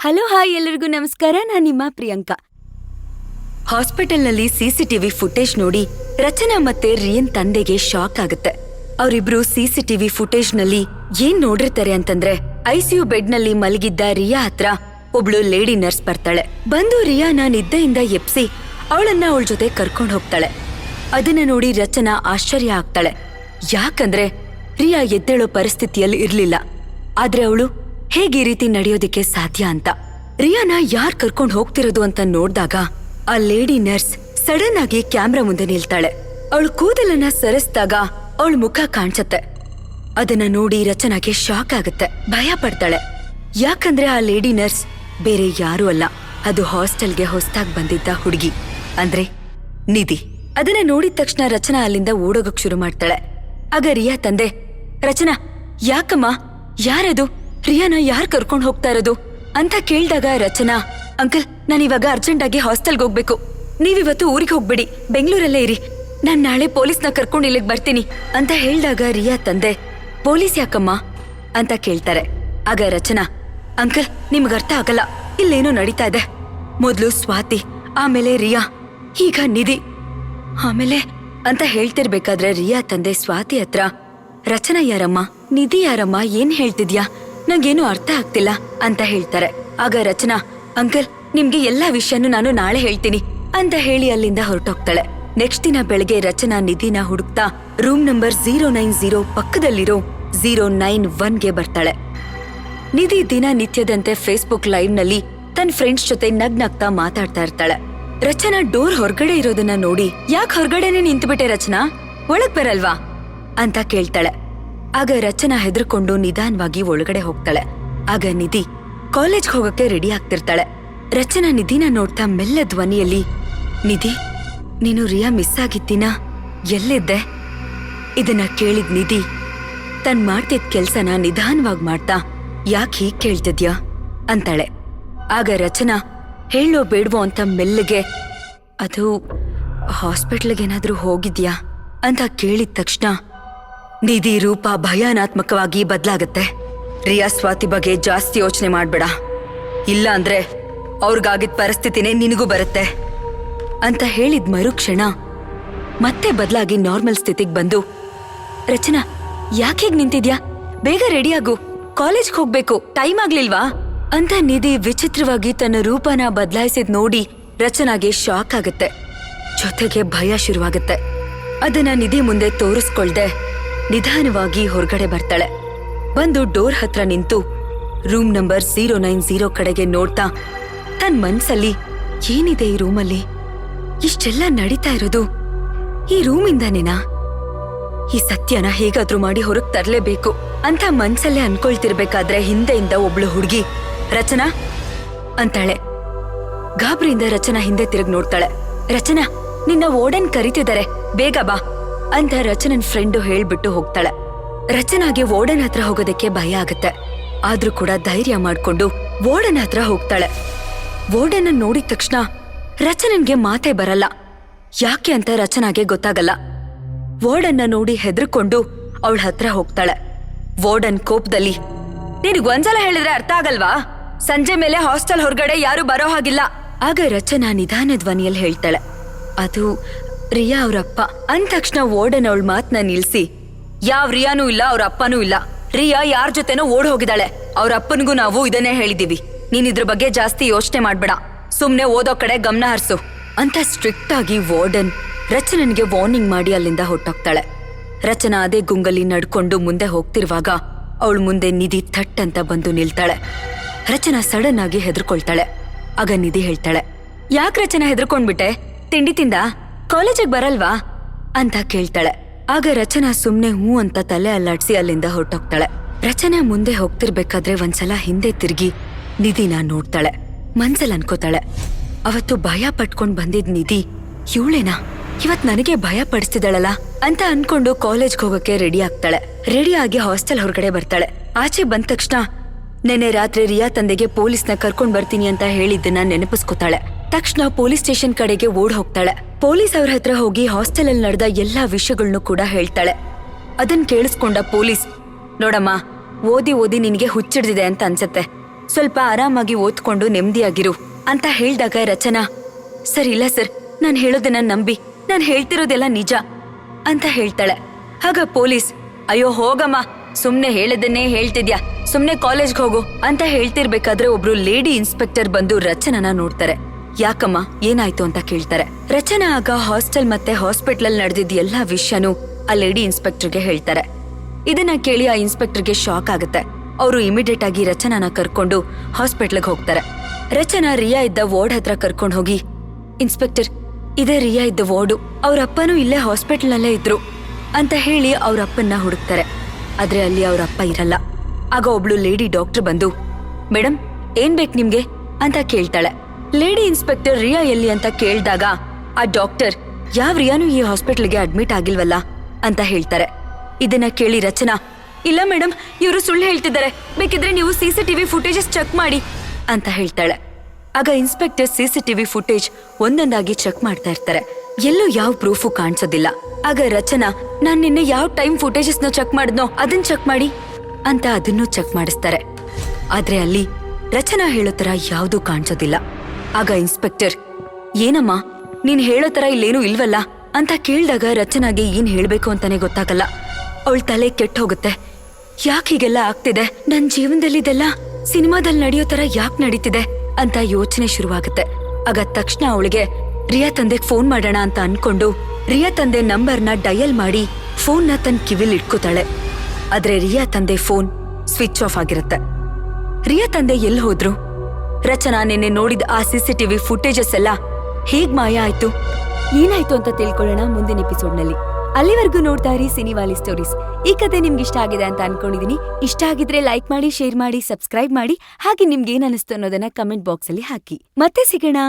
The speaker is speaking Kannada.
ಹಲೋ ಹಾಯ್ ಎಲ್ಲರಿಗೂ ನಮಸ್ಕಾರ. ನಾನು ನಿಮ್ಮ ಪ್ರಿಯಾಂಕಾ. ಹಾಸ್ಪಿಟಲ್ನಲ್ಲಿ ಸಿಸಿಟಿವಿ ಫುಟೇಜ್ ನೋಡಿ ರಚನಾ ಮತ್ತೆ ರಿಯನ್ ತಂದೆಗೆ ಶಾಕ್ ಆಗುತ್ತೆ. ಅವರಿಬ್ರು ಸಿಸಿಟಿವಿ ಫುಟೇಜ್ ನಲ್ಲಿ ಏನ್ ನೋಡಿರ್ತಾರೆ ಅಂತಂದ್ರೆ, ಐಸಿಯು ಬೆಡ್ ನಲ್ಲಿ ಮಲಗಿದ್ದ ರಿಯಾ ಹತ್ರ ಒಬ್ಳು ಲೇಡಿ ನರ್ಸ್ ಬರ್ತಾಳೆ. ಬಂದು ರಿಯಾನ ನಿದ್ದೆಯಿಂದ ಎಪ್ಸಿ ಅವಳನ್ನ ಅವಳ ಜೊತೆ ಕರ್ಕೊಂಡು ಹೋಗ್ತಾಳೆ. ಅದನ್ನ ನೋಡಿ ರಚನಾ ಆಶ್ಚರ್ಯ ಆಗ್ತಾಳೆ. ಯಾಕಂದ್ರೆ ರಿಯಾ ಎದ್ದೇಳೋ ಪರಿಸ್ಥಿತಿಯಲ್ಲಿ ಇರ್ಲಿಲ್ಲ. ಆದ್ರೆ ಅವಳು ಹೇಗೆ ಈ ರೀತಿ ನಡೆಯೋದಿಕ್ಕೆ ಸಾಧ್ಯ ಅಂತ. ರಿಯಾನ ಯಾರ್ ಕರ್ಕೊಂಡು ಹೋಗ್ತಿರೋದು ಅಂತ ನೋಡ್ದಾಗ ಆ ಲೇಡಿ ನರ್ಸ್ ಸಡನ್ ಆಗಿ ಕ್ಯಾಮ್ರಾ ಮುಂದೆ ನಿಲ್ತಾಳೆ. ಅವಳು ಕೂದಲನ್ನ ಸರಿಸಿದಾಗ ಅವಳ ಮುಖ ಕಾಣಿಸುತ್ತೆ. ಅದನ್ನ ನೋಡಿ ರಚನಾಗೆ ಶಾಕ್ ಆಗುತ್ತೆ, ಭಯ ಪಡ್ತಾಳೆ. ಯಾಕಂದ್ರೆ ಆ ಲೇಡಿ ನರ್ಸ್ ಬೇರೆ ಯಾರೂ ಅಲ್ಲ, ಅದು ಹಾಸ್ಟೆಲ್ಗೆ ಹೊಸದಾಗಿ ಬಂದಿದ್ದ ಹುಡುಗಿ, ಅಂದ್ರೆ ನಿಧಿ. ಅದನ್ನ ನೋಡಿದ ತಕ್ಷಣ ರಚನಾ ಅಲ್ಲಿಂದ ಓಡೋಗಕ್ ಶುರು ಮಾಡ್ತಾಳೆ. ಆಗ ರಿಯಾ ತಂದೆ, ರಚನಾ ಯಾಕಮ್ಮ, ಯಾರದು, ರಿಯಾನ ಯಾರ್ ಕರ್ಕೊಂಡ್ ಹೋಗ್ತಾ ಇರೋದು ಅಂತ ಕೇಳ್ದಾಗ ರಚನಾ, ಅಂಕಲ್ ನಾನಿವಾಗ ಅರ್ಜೆಂಟ್ ಆಗಿ ಹಾಸ್ಟೆಲ್ಗೆ ಹೋಗ್ಬೇಕು, ನೀವಿವತ್ತು ಊರಿಗೆ ಹೋಗ್ಬೇಡಿ, ಬೆಂಗಳೂರಲ್ಲೇ ಇರಿ, ನಾನ್ ನಾಳೆ ಪೊಲೀಸ್ನ ಕರ್ಕೊಂಡು ಇಲ್ಲಿಗೆ ಬರ್ತೀನಿ ಅಂತ ಹೇಳ್ದಾಗ ರಿಯಾ ತಂದೆ, ಪೊಲೀಸ್ ಯಾಕಮ್ಮ ಅಂತ ಕೇಳ್ತಾರೆ. ಆಗ ರಚನಾ, ಅಂಕಲ್ ನಿಮ್ಗೆ ಅರ್ಥ ಆಗಲ್ಲ, ಇಲ್ಲೇನೋ ನಡೀತಾ ಇದೆ. ಮೊದ್ಲು ಸ್ವಾತಿ, ಆಮೇಲೆ ರಿಯಾ, ಈಗ ನಿಧಿ, ಆಮೇಲೆ ಅಂತ ಹೇಳ್ತಿರ್ಬೇಕಾದ್ರೆ ರಿಯಾ ತಂದೆ ಸ್ವಾತಿ ಹತ್ರ, ರಚನಾ ಯಾರಮ್ಮ, ನಿಧಿ ಯಾರಮ್ಮ, ಏನ್ ಹೇಳ್ತಿದ್ಯಾ, ನಂಗೇನು ಅರ್ಥ ಆಗ್ತಿಲ್ಲ ಅಂತ ಹೇಳ್ತಾರೆ. ಆಗ ರಚನಾ, ಅಂಕಲ್ ನಿಮ್ಗೆ ಎಲ್ಲಾ ವಿಷಯನೂ ನಾನು ನಾಳೆ ಹೇಳ್ತೀನಿ ಅಂತ ಹೇಳಿ ಅಲ್ಲಿಂದ ಹೊರಟೋಗ್ತಾಳೆ. ನೆಕ್ಸ್ಟ್ ದಿನ ಬೆಳಗ್ಗೆ ರಚನಾ ನಿಧಿನ ಹುಡುಕ್ತಾ ರೂಮ್ ನಂಬರ್ 090 ಪಕ್ಕದಲ್ಲಿರೋ 091ಗೆ ಬರ್ತಾಳೆ. ನಿಧಿ ದಿನ ನಿತ್ಯದಂತೆ ಫೇಸ್ಬುಕ್ ಲೈವ್ ನಲ್ಲಿ ತನ್ನ ಫ್ರೆಂಡ್ಸ್ ಜೊತೆ ನಗ್ನಗ್ತಾ ಮಾತಾಡ್ತಾ ಇರ್ತಾಳೆ. ರಚನಾ ಡೋರ್ ಹೊರಗಡೆ ಇರೋದನ್ನ ನೋಡಿ, ಯಾಕೆ ಹೊರಗಡೆನೆ ನಿಂತುಬಿಟ್ಟೆ ರಚನಾ, ಒಳಗ್ ಬರಲ್ವಾ ಅಂತ ಕೇಳ್ತಾಳೆ. ಆಗ ರಚನಾ ಹೆದರ್ಕೊಂಡು ನಿಧಾನವಾಗಿ ಒಳಗಡೆ ಹೋಗ್ತಾಳೆ. ಆಗ ನಿಧಿ ಕಾಲೇಜ್ಗೆ ಹೋಗಕ್ಕೆ ರೆಡಿ ಆಗ್ತಿರ್ತಾಳೆ. ರಚನಾ ನಿಧಿನ ನೋಡ್ತಾ ಮೆಲ್ಲ ಧ್ವನಿಯಲ್ಲಿ, ನಿಧಿ ನೀನು ರಿಯಾ ಮಿಸ್ ಆಗಿದ್ದೀನಾ, ಎಲ್ಲಿದ್ದೆ? ಇದನ್ನ ಕೇಳಿದ್ ನಿಧಿ ತನ್ ಮಾಡ್ತಿದ್ ಕೆಲ್ಸನ ನಿಧಾನವಾಗಿ ಮಾಡ್ತಾ, ಯಾಕೆ ಹೀಗ್ ಕೇಳ್ತಿದ್ಯಾ ಅಂತಾಳೆ. ಆಗ ರಚನಾ ಹೇಳೋ ಬೇಡ್ವೋ ಅಂತ ಮೆಲ್ಲಗೆ, ಅದು ಹಾಸ್ಪಿಟ್ಲ್ಗೇನಾದ್ರೂ ಹೋಗಿದ್ಯಾ ಅಂತ ಕೇಳಿದ ತಕ್ಷಣ ನಿಧಿ ರೂಪ ಭಯಾನಾತ್ಮಕವಾಗಿ ಬದಲಾಗತ್ತೆ. ರಿಯಾ ಸ್ವಾತಿ ಬಗ್ಗೆ ಜಾಸ್ತಿ ಯೋಚನೆ ಮಾಡ್ಬೇಡ, ಇಲ್ಲ ಅಂದ್ರೆ ಅವ್ರಿಗಾಗಿದ್ ಪರಿಸ್ಥಿತಿನೇ ನಿನಗೂ ಬರುತ್ತೆ ಅಂತ ಹೇಳಿದ ಮರುಕ್ಷಣ ಮತ್ತೆ ಬದಲಾಗಿ ನಾರ್ಮಲ್ ಸ್ಥಿತಿಗೆ ಬಂದು, ರಚನಾ ಯಾಕೀಗ್ ನಿಂತಿದ್ಯಾ, ಬೇಗ ರೆಡಿ ಆಗು, ಕಾಲೇಜ್ಗೆ ಹೋಗ್ಬೇಕು, ಟೈಮ್ ಆಗ್ಲಿಲ್ವಾ ಅಂತ ನಿಧಿ ವಿಚಿತ್ರವಾಗಿ ತನ್ನ ರೂಪನ ಬದಲಾಯಿಸಿದ್ ನೋಡಿ ರಚನಾಗೆ ಶಾಕ್ ಆಗತ್ತೆ, ಜೊತೆಗೆ ಭಯ ಶುರುವಾಗತ್ತೆ. ಅದನ್ನ ನಿಧಿ ಮುಂದೆ ತೋರಿಸ್ಕೊಳ್ದೆ ನಿಧಾನವಾಗಿ ಹೊರಗಡೆ ಬರ್ತಾಳೆ. ಬಂದು ಡೋರ್ ಹತ್ರ ನಿಂತು ರೂಮ್ ನಂಬರ್ 090 ಕಡೆಗೆ ನೋಡ್ತಾ ತನ್ ಮನ್ಸಲ್ಲಿ, ಏನಿದೆ ಈ ರೂಮಲ್ಲಿ, ಇಷ್ಟೆಲ್ಲ ನಡೀತಾ ಇರೋದು ಈ ರೂಮಿಂದಾನೇನಾ, ಈ ಸತ್ಯನ ಹೇಗಾದ್ರೂ ಮಾಡಿ ಹೊರಗ್ ತರ್ಲೇಬೇಕು ಅಂತ ಮನ್ಸಲ್ಲೇ ಅನ್ಕೊಳ್ತಿರ್ಬೇಕಾದ್ರೆ ಹಿಂದೆಯಿಂದ ಒಬ್ಳು ಹುಡುಗಿ, ರಚನಾ ಅಂತಾಳೆ. ಗಾಬರಿಯಿಂದ ರಚನಾ ಹಿಂದೆ ತಿರುಗಿ ನೋಡ್ತಾಳೆ. ರಚನಾ ನಿನ್ನ ವಾರ್ಡನ್ ಕರೀತಿದ್ದಾರೆ, ಬೇಗ ಬಾ ಅಂತ ರಚನನ್ ಫ್ರೆಂಡು ಹೇಳ್ಬಿಟ್ಟು ಹೋಗ್ತಾಳೆ. ರಚನಾಗೆ ವಾರ್ಡನ್ ಹತ್ರ ಹೋಗೋದಕ್ಕೆ ಭಯ ಆಗತ್ತೆ, ಆದ್ರೂ ಕೂಡ ಧೈರ್ಯ ಮಾಡ್ಕೊಂಡು ವಾರ್ಡನ್ ಹತ್ರ ಹೋಗ್ತಾಳೆ. ವಾರ್ಡನ್ ನೋಡಿದ ತಕ್ಷಣ ರಚನನ್ಗೆ ಮಾತೇ ಬರಲ್ಲ. ಯಾಕೆ ಅಂತ ರಚನಾಗೆ ಗೊತ್ತಾಗಲ್ಲ. ವಾರ್ಡನ್ನ ನೋಡಿ ಹೆದರ್ಕೊಂಡು ಅವಳ ಹತ್ರ ಹೋಗ್ತಾಳೆ. ವಾರ್ಡನ್ ಕೋಪದಲ್ಲಿ, ನಿನಗೊಂದ್ಸಲ ಹೇಳಿದ್ರೆ ಅರ್ಥ ಆಗಲ್ವಾ, ಸಂಜೆ ಮೇಲೆ ಹಾಸ್ಟೆಲ್ ಹೊರಗಡೆ ಯಾರು ಬರೋ ಹಾಗಿಲ್ಲ. ಆಗ ರಚನಾ ನಿಧಾನ ಧ್ವನಿಯಲ್ಲಿ ಹೇಳ್ತಾಳೆ, ಅದು ರಿಯಾ ಅವ್ರಪ್ಪ ಅಂದ ತಕ್ಷಣ ವಾರ್ಡನ್ ಅವಳ ಮಾತನ್ನ ನಿಲ್ಸಿ, ಯಾವ್ ರಿಯಾನೂ ಇಲ್ಲ, ಅವ್ರ ಅಪ್ಪನೂ ಇಲ್ಲ, ರಿಯಾ ಯಾರ ಜೊತೆನೋ ಓಡ್ ಹೋಗಿದ್ದಾಳೆ, ಅವ್ರ ಅಪ್ಪನಿಗೂ ನಾವು ಇದನ್ನೇ ಹೇಳಿದೀವಿ, ನೀನ್ ಇದ್ರ ಬಗ್ಗೆ ಜಾಸ್ತಿ ಯೋಚನೆ ಮಾಡ್ಬೇಡ, ಸುಮ್ನೆ ಓದೋ ಕಡೆ ಗಮನ ಹರಿಸು ಅಂತ ಸ್ಟ್ರಿಕ್ಟ್ ಆಗಿ ವಾರ್ಡನ್ ರಚನನ್ಗೆ ವಾರ್ನಿಂಗ್ ಮಾಡಿ ಅಲ್ಲಿಂದ ಹೊಟ್ಟೋಗ್ತಾಳೆ. ರಚನಾ ಅದೇ ಗುಂಗಲ್ಲಿ ನಡ್ಕೊಂಡು ಮುಂದೆ ಹೋಗ್ತಿರುವಾಗ ಅವಳ ಮುಂದೆ ನಿಧಿ ಥಟ್ ಅಂತ ಬಂದು ನಿಲ್ತಾಳೆ. ರಚನಾ ಸಡನ್ ಆಗಿ ಹೆದರ್ಕೊಳ್ತಾಳೆ. ಆಗ ನಿಧಿ ಹೇಳ್ತಾಳೆ, ಯಾಕೆ ರಚನಾ ಹೆದರ್ಕೊಂಡ್ಬಿಟ್ಟೆ, ತಿಂಡಿ ತಿಂದ, ಕಾಲೇಜಿಗೆ ಬರಲ್ವಾ ಅಂತ ಕೇಳ್ತಾಳೆ. ಆಗ ರಚನಾ ಸುಮ್ನೆ ಹೂ ಅಂತ ತಲೆ ಅಲ್ಲಾಡ್ಸಿ ಅಲ್ಲಿಂದ ಹೊರಟೋಗ್ತಾಳೆ. ರಚನಾ ಮುಂದೆ ಹೋಗ್ತಿರ್ಬೇಕಾದ್ರೆ ಒಂದ್ಸಲ ಹಿಂದೆ ತಿರುಗಿ ನಿಧಿನ ನೋಡ್ತಾಳೆ. ಮನ್ಸಲ್ ಅನ್ಕೋತಾಳೆ, ಅವತ್ತು ಭಯ ಪಟ್ಕೊಂಡ್ ಬಂದಿದ್ ನಿಧಿ ಇವಳೇನಾ, ಇವತ್ ನನಗೆ ಭಯ ಪಡಿಸ್ತಿದ್ದಾಳಲ್ಲ ಅಂತ ಅನ್ಕೊಂಡು ಕಾಲೇಜ್ಗೆ ಹೋಗಕ್ಕೆ ರೆಡಿ ಆಗ್ತಾಳೆ. ರೆಡಿ ಆಗಿ ಹಾಸ್ಟೆಲ್ ಹೊರಗಡೆ ಬರ್ತಾಳೆ. ಆಚೆ ಬಂದ ತಕ್ಷಣ ನೆನ್ನೆ ರಾತ್ರಿ ರಿಯಾ ತಂದೆಗೆ ಪೊಲೀಸ್ನ ಕರ್ಕೊಂಡ್ ಬರ್ತೀನಿ ಅಂತ ಹೇಳಿದ್ದನ್ನ ನೆನಪಿಸ್ಕೊತಾಳೆ. ತಕ್ಷಣ ಪೊಲೀಸ್ ಸ್ಟೇಷನ್ ಕಡೆಗೆ ಓಡ್ ಹೋಗ್ತಾಳೆ. ಪೊಲೀಸ್ ಅವ್ರ ಹತ್ರ ಹೋಗಿ ಹಾಸ್ಟೆಲ್ ಅಲ್ಲಿ ನಡೆದ ಎಲ್ಲಾ ವಿಷಯಗಳನ್ನು ಕೂಡ ಹೇಳ್ತಾಳೆ. ಅದನ್ ಕೇಳಿಸ್ಕೊಂಡ ಪೊಲೀಸ್, ನೋಡಮ್ಮ, ಓದಿ ಓದಿ ನಿನಗೆ ಹುಚ್ಚಿಡ್ದಿದೆ ಅಂತ ಅನ್ಸತ್ತೆ, ಸ್ವಲ್ಪ ಆರಾಮಾಗಿ ಓದ್ಕೊಂಡು ನೆಮ್ಮದಿಯಾಗಿರು ಅಂತ ಹೇಳ್ದಾಗ ರಚನಾ, ಸರ್ ಇಲ್ಲ ಸರ್, ನಾನ್ ಹೇಳೋದನ್ನ ನಂಬಿ, ನಾನ್ ಹೇಳ್ತಿರೋದೆಲ್ಲ ನಿಜ ಅಂತ ಹೇಳ್ತಾಳೆ. ಆಗ ಪೊಲೀಸ್, ಅಯ್ಯೋ ಹೋಗಮ್ಮ, ಸುಮ್ನೆ ಹೇಳದನ್ನೇ ಹೇಳ್ತಿದ್ಯಾ, ಸುಮ್ನೆ ಕಾಲೇಜ್ಗೆ ಹೋಗು ಅಂತ ಹೇಳ್ತಿರ್ಬೇಕಾದ್ರೆ ಒಬ್ರು ಲೇಡಿ ಇನ್ಸ್ಪೆಕ್ಟರ್ ಬಂದು ರಚನಾನ ನೋಡ್ತಾರೆ. ಯಾಕಮ್ಮ, ಏನಾಯ್ತು ಅಂತ ಕೇಳ್ತಾರೆ. ರಚನಾ ಆಗ ಹಾಸ್ಟೆಲ್ ಮತ್ತೆ ಹಾಸ್ಪಿಟಲ್ ನಡೆದಿದ್ದ ಎಲ್ಲಾ ವಿಷಯನೂ ಆ ಲೇಡಿ ಇನ್ಸ್ಪೆಕ್ಟರ್ಗೆ ಹೇಳ್ತಾರೆ. ಇದನ್ನ ಕೇಳಿ ಆ ಇನ್ಸ್ಪೆಕ್ಟರ್ಗೆ ಶಾಕ್ ಆಗುತ್ತೆ. ಅವರು ಇಮಿಡಿಯೇಟ್ ಆಗಿ ರಚನಾನ ಕರ್ಕೊಂಡು ಹಾಸ್ಪಿಟ್ಲ್ಗೆ ಹೋಗ್ತಾರೆ. ರಚನಾ ರಿಯಾ ಇದ್ದ ವಾರ್ಡ್ ಹತ್ರ ಕರ್ಕೊಂಡು ಹೋಗಿ, ಇನ್ಸ್ಪೆಕ್ಟರ್, ಇದೇ ರಿಯಾ ಇದ್ದ ವಾರ್ಡು, ಅವ್ರ ಅಪ್ಪನೂ ಇಲ್ಲೇ ಹಾಸ್ಪಿಟಲ್ನಲ್ಲೇ ಇದ್ರು ಅಂತ ಹೇಳಿ ಅವ್ರ ಅಪ್ಪನ್ನ ಹುಡುಕ್ತಾರೆ. ಆದ್ರೆ ಅಲ್ಲಿ ಅವ್ರ ಅಪ್ಪ ಇರಲ್ಲ. ಆಗ ಒಬ್ಳು ಲೇಡಿ ಡಾಕ್ಟರ್ ಬಂದು, ಮೇಡಮ್ ಏನ್ ಬೇಕು ನಿಮ್ಗೆ ಅಂತ ಕೇಳ್ತಾಳೆ. ಲೇಡಿ ಇನ್ಸ್ಪೆಕ್ಟರ್ ರಿಯಾ ಎಲ್ಲಿ ಅಂತ ಕೇಳ್ದಾಗ ಆ ಡಾಕ್ಟರ್, ಯಾವ ರಿಯಾನು ಈ ಹಾಸ್ಪಿಟಲ್ಗೆ ಅಡ್ಮಿಟ್ ಆಗಿಲ್ವಲ್ಲ ಅಂತ ಹೇಳ್ತಾರೆ. ಇದನ್ನ ಕೇಳಿ ರಚನಾ, ಇಲ್ಲ ಮೇಡಮ್, ಇವರು ಸುಳ್ಳು ಹೇಳ್ತಿದ್ದಾರೆ, ಬೇಕಿದ್ರೆ ನೀವು CCTV ಫುಟೇಜಸ್ ಚೆಕ್ ಮಾಡಿ ಅಂತ ಹೇಳ್ತಾಳೆ. ಆಗ ಇನ್ಸ್ಪೆಕ್ಟರ್ CCTV ಫುಟೇಜ್ ಒಂದೊಂದಾಗಿ ಚೆಕ್ ಮಾಡ್ತಾ ಇರ್ತಾರೆ. ಎಲ್ಲೂ ಯಾವ ಪ್ರೂಫು ಕಾಣಿಸೋದಿಲ್ಲ. ಆಗ ರಚನಾ, ನಾನ್ ನಿನ್ನೆ ಯಾವ ಟೈಮ್ ಫುಟೇಜಸ್ ನ ಚೆಕ್ ಮಾಡಿದ್ನೋ ಅದನ್ನ ಚೆಕ್ ಮಾಡಿ ಅಂತ ಅದನ್ನು ಚೆಕ್ ಮಾಡಿಸ್ತಾರೆ. ಆದ್ರೆ ಅಲ್ಲಿ ರಚನಾ ಹೇಳೋ ತರ ಯಾವ್ದೂ ಕಾಣಿಸೋದಿಲ್ಲ. ಆಗ ಇನ್ಸ್ಪೆಕ್ಟರ್, ಏನಮ್ಮ ನೀನ್ ಹೇಳೋ ತರ ಇಲ್ಲೇನೂ ಇಲ್ವಲ್ಲ ಅಂತ ಕೇಳ್ದಾಗ ರಚನಾಗೆ ಏನ್ ಹೇಳ್ಬೇಕು ಅಂತಾನೆ ಗೊತ್ತಾಗಲ್ಲ. ಅವಳ ತಲೆ ಕೆಟ್ಟ ಹೋಗುತ್ತೆ. ಯಾಕೆ ಹೀಗೆಲ್ಲ ಆಗ್ತಿದೆ, ನನ್ ಜೀವನದಲ್ಲಿ ಇದೆಲ್ಲ ಸಿನಿಮಾದಲ್ಲಿ ನಡೆಯೋ ತರ ಯಾಕೆ ನಡೀತಿದೆ ಅಂತ ಯೋಚನೆ ಶುರುವಾಗುತ್ತೆ. ಆಗ ತಕ್ಷಣ ಅವಳಿಗೆ ರಿಯಾ ತಂದೆಗ್ ಫೋನ್ ಮಾಡೋಣ ಅಂತ ಅನ್ಕೊಂಡು ರಿಯಾ ತಂದೆ ನಂಬರ್ನ ಡಯಲ್ ಮಾಡಿ ಫೋನ್ನ ತನ್ನ ಕಿವಿಲ್ ಇಟ್ಕೋತಾಳೆ. ಆದ್ರೆ ರಿಯಾ ತಂದೆ ಫೋನ್ ಸ್ವಿಚ್ ಆಫ್ ಆಗಿರುತ್ತೆ. ರಿಯಾ ತಂದೆ ಎಲ್ಲಿ ಹೋದ್ರು? ರಚನಾ ನಿನ್ನೆ ನೋಡಿದ ಆ CCTV ಫುಟೇಜಸ್ ಎಲ್ಲ ಹೇಗ್ ಮಾಯ ಆಯ್ತು? ಏನಾಯ್ತು ಅಂತ ತಿಳ್ಕೊಳ್ಳೋಣ ಮುಂದಿನ ಎಪಿಸೋಡ್ನಲ್ಲಿ. ಅಲ್ಲಿವರೆಗೂ ನೋಡ್ತಾ ಇರಿ ಸಿನಿವಾಲಿ ಸ್ಟೋರೀಸ್. ಈ ಕತೆ ನಿಮ್ಗೆ ಇಷ್ಟ ಆಗಿದೆ ಅಂತ ಅನ್ಕೊಂಡಿದೀನಿ. ಇಷ್ಟ ಆಗಿದ್ರೆ ಲೈಕ್ ಮಾಡಿ, ಶೇರ್ ಮಾಡಿ, ಸಬ್ಸ್ಕ್ರೈಬ್ ಮಾಡಿ. ಹಾಗೆ ನಿಮ್ಗೆ ಏನ್ ಅನಿಸ್ತು ಅನ್ನೋದನ್ನ ಕಮೆಂಟ್ ಬಾಕ್ಸ್ ಅಲ್ಲಿ ಹಾಕಿ. ಮತ್ತೆ ಸಿಗೋಣ.